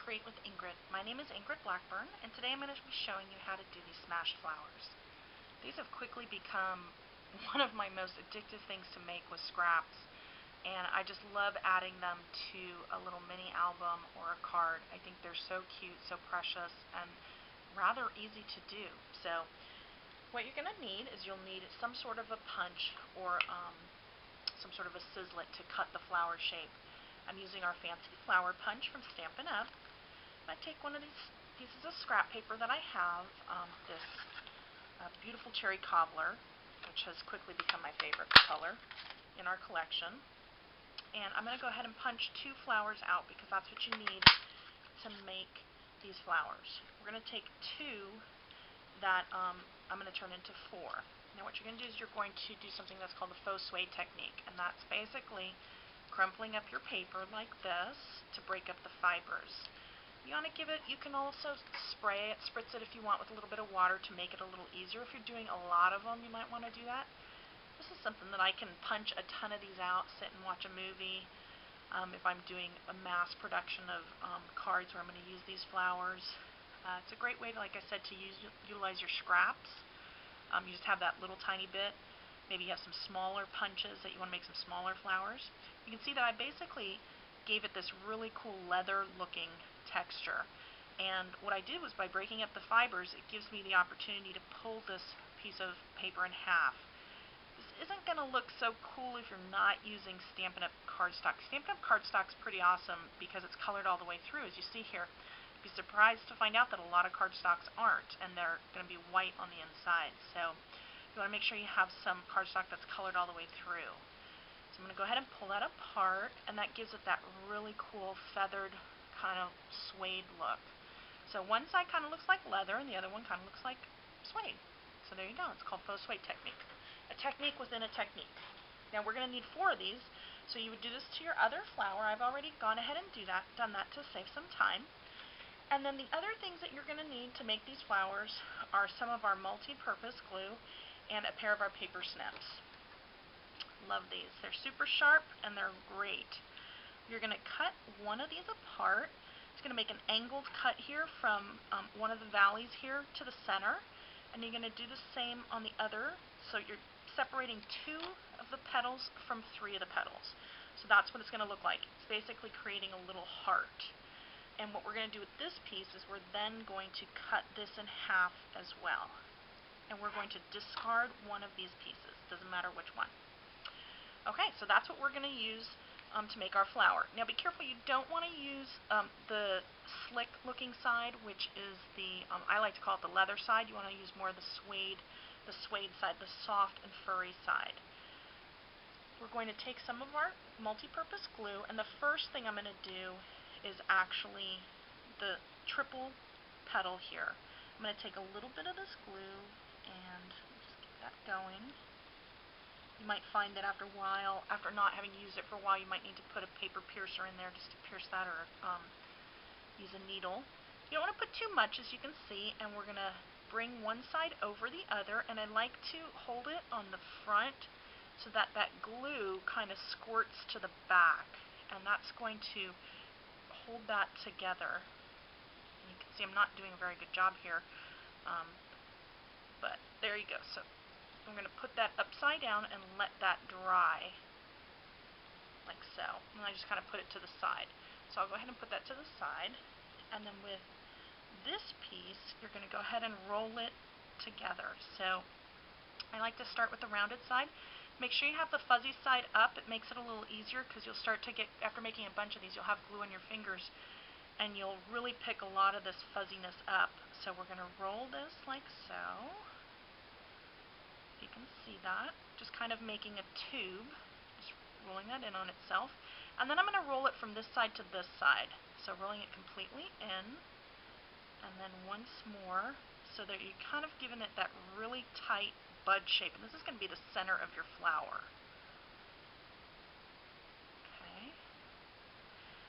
Create with Ingrid. My name is Ingrid Blackburn, and today I'm going to be showing you how to do these smashed flowers. These have quickly become one of my most addictive things to make with scraps, and I just love adding them to a little mini album or a card. I think they're so cute, so precious, and rather easy to do. So what you're going to need is you'll need some sort of a punch or some sort of a sizzlet to cut the flower shape. I'm using our fancy flower punch from Stampin' Up. I take one of these pieces of scrap paper that I have, this beautiful cherry cobbler, which has quickly become my favorite color in our collection. And I'm going to go ahead and punch 2 flowers out because that's what you need to make these flowers. We're going to take 2 that I'm going to turn into 4. Now what you're going to do is you're going to do something that's called the faux suede technique, and that's basically crumpling up your paper like this to break up the fibers. You want to give it, you can also spritz it if you want with a little bit of water to make it a little easier. If you're doing a lot of them, you might want to do that. This is something that I can punch a ton of these out, sit and watch a movie. If I'm doing a mass production of cards where I'm going to use these flowers. It's a great way, like I said, to utilize your scraps. You just have that little tiny bit. Maybe you have some smaller punches that you want to make some smaller flowers. You can see that I basically gave it this really cool leather looking texture. And what I did was, by breaking up the fibers, it gives me the opportunity to pull this piece of paper in half. This isn't going to look so cool if you're not using Stampin' Up! Cardstock. Stampin' Up! Cardstock's pretty awesome because it's colored all the way through, as you see here. You'd be surprised to find out that a lot of cardstocks aren't, and they're going to be white on the inside. So you want to make sure you have some cardstock that's colored all the way through. So I'm going to go ahead and pull that apart, and that gives it that really cool feathered kind of suede look. So one side kind of looks like leather, and the other one kind of looks like suede. So there you go. It's called faux suede technique. A technique within a technique. Now we're going to need 4 of these, so you would do this to your other flower. I've already gone ahead and done that to save some time. And then the other things that you're going to need to make these flowers are some of our multi-purpose glue and a pair of our paper snips. Love these. They're super sharp and they're great. You're going to cut one of these apart. It's going to make an angled cut here from one of the valleys here to the center. And you're going to do the same on the other. So you're separating 2 of the petals from 3 of the petals. So that's what it's going to look like. It's basically creating a little heart. And what we're going to do with this piece is we're then going to cut this in half as well. And we're going to discard one of these pieces. Doesn't matter which one. Okay, so that's what we're going to use to make our flower. Now be careful, you don't want to use the slick looking side, which is the, I like to call it the leather side. You want to use more of the suede side, the soft and furry side. We're going to take some of our multi-purpose glue, and the first thing I'm going to do is actually the triple petal here. I'm going to take a little bit of this glue and just get that going. You might find that after a while, after not having used it for a while, you might need to put a paper piercer in there just to pierce that, or use a needle. You don't want to put too much, as you can see, and we're going to bring one side over the other, and I like to hold it on the front so that that glue kind of squirts to the back, and that's going to hold that together. And you can see I'm not doing a very good job here, but there you go. So I'm going to put that upside down and let that dry, like so. And I just kind of put it to the side. So I'll go ahead and put that to the side. And then with this piece, you're going to go ahead and roll it together. So I like to start with the rounded side. Make sure you have the fuzzy side up. It makes it a little easier because you'll start to get, after making a bunch of these, you'll have glue on your fingers and you'll really pick a lot of this fuzziness up. So we're going to roll this like so. You can see that, just kind of making a tube, just rolling that in on itself. And then I'm going to roll it from this side to this side, so rolling it completely in, and then once more, so that you're kind of giving it that really tight bud shape. And this is going to be the center of your flower. Okay.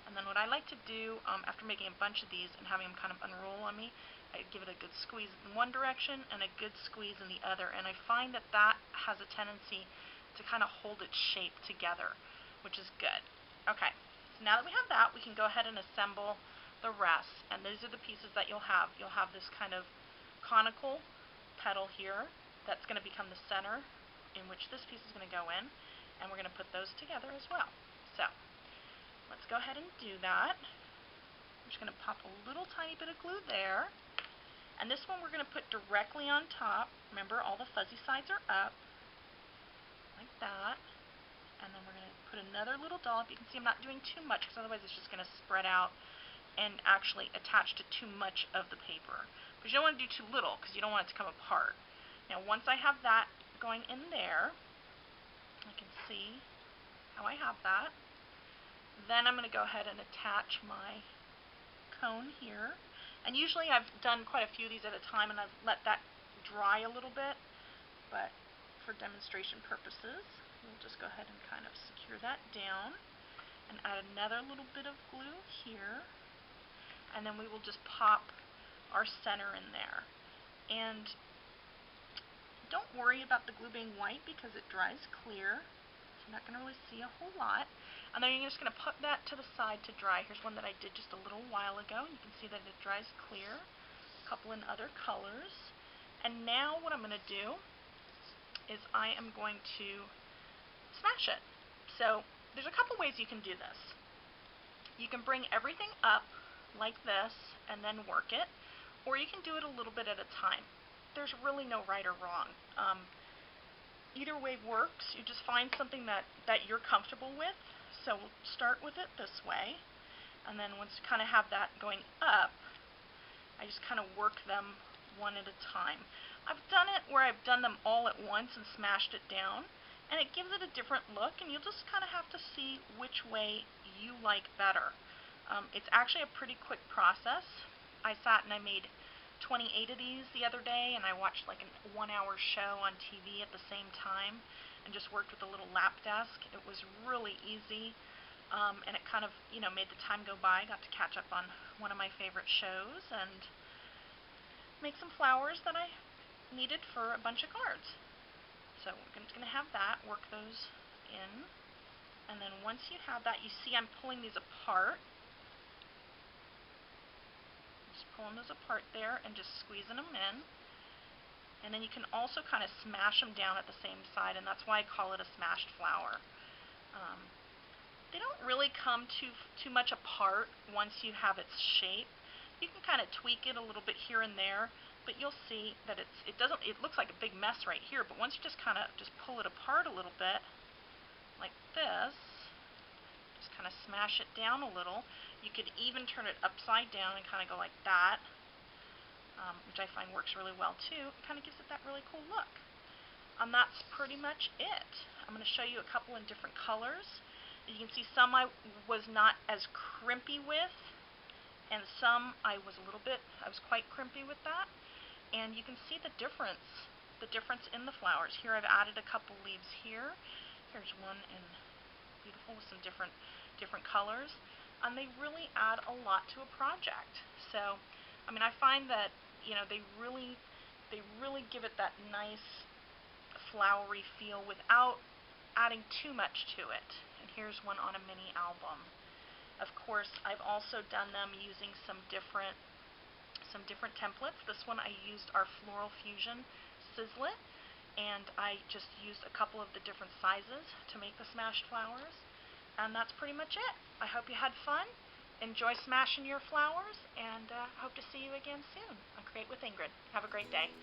And then what I like to do, after making a bunch of these and having them kind of unroll on me, I give it a good squeeze in one direction and a good squeeze in the other, and I find that that has a tendency to kind of hold its shape together, which is good. Okay, so now that we have that, we can go ahead and assemble the rest. And these are the pieces that you'll have. You'll have this kind of conical petal here that's going to become the center in which this piece is going to go in, and we're going to put those together as well. So let's go ahead and do that. I'm just going to pop a little tiny bit of glue there, and this one we're going to put directly on top. Remember, all the fuzzy sides are up, like that. And then we're going to put another little dollop. You can see I'm not doing too much because otherwise it's just going to spread out and actually attach to too much of the paper. But you don't want to do too little because you don't want it to come apart. Now once I have that going in there, I can see how I have that. Then I'm going to go ahead and attach my cone here. And usually I've done quite a few of these at a time and I've let that dry a little bit. But for demonstration purposes, we'll just go ahead and kind of secure that down and add another little bit of glue here, and then we will just pop our center in there. And don't worry about the glue being white because it dries clear, so you're not going to really see a whole lot. And then you're just going to put that to the side to dry. Here's one that I did just a little while ago, and you can see that it dries clear. A couple in other colors. And now what I'm going to do is I am going to smash it. So there's a couple ways you can do this. You can bring everything up like this and then work it, or you can do it a little bit at a time. There's really no right or wrong. Either way works. You just find something that you're comfortable with. So we'll start with it this way, and then once you kind of have that going up, I just kind of work them one at a time. I've done it where I've done them all at once and smashed it down, and it gives it a different look, and you'll just kind of have to see which way you like better. It's actually a pretty quick process. I sat and I made 28 of these the other day, and I watched like a 1-hour show on TV at the same time and just worked with a little lap desk. It was really easy, and it kind of, made the time go by. I got to catch up on one of my favorite shows and make some flowers that I needed for a bunch of cards. So we're just going to have that, work those in, and then once you have that, you see I'm pulling these apart. Just pulling those apart there and just squeezing them in. And then you can also kind of smash them down at the same side, and that's why I call it a smashed flower. They don't really come too much apart once you have its shape. You can kind of tweak it a little bit here and there, but you'll see that it looks like a big mess right here, but once you just kind of pull it apart a little bit, like this, just kind of smash it down a little. You could even turn it upside down and kind of go like that, which I find works really well too. It kind of gives it that really cool look. That's pretty much it. I'm going to show you a couple in different colors. You can see some I was not as crimpy with, and some I was quite crimpy with that. And you can see the difference in the flowers. Here I've added a couple leaves here. Here's one in beautiful with some different colors, and they really add a lot to a project. So, I mean, I find that they really give it that nice flowery feel without adding too much to it. And here's one on a mini album. Of course, I've also done them using some different templates. This one I used our Floral Fusion Sizzlet, and I just used a couple of the different sizes to make the smashed flowers. And that's pretty much it. I hope you had fun. Enjoy smashing your flowers, and hope to see you again soon on Create with Ingrid. Have a great day.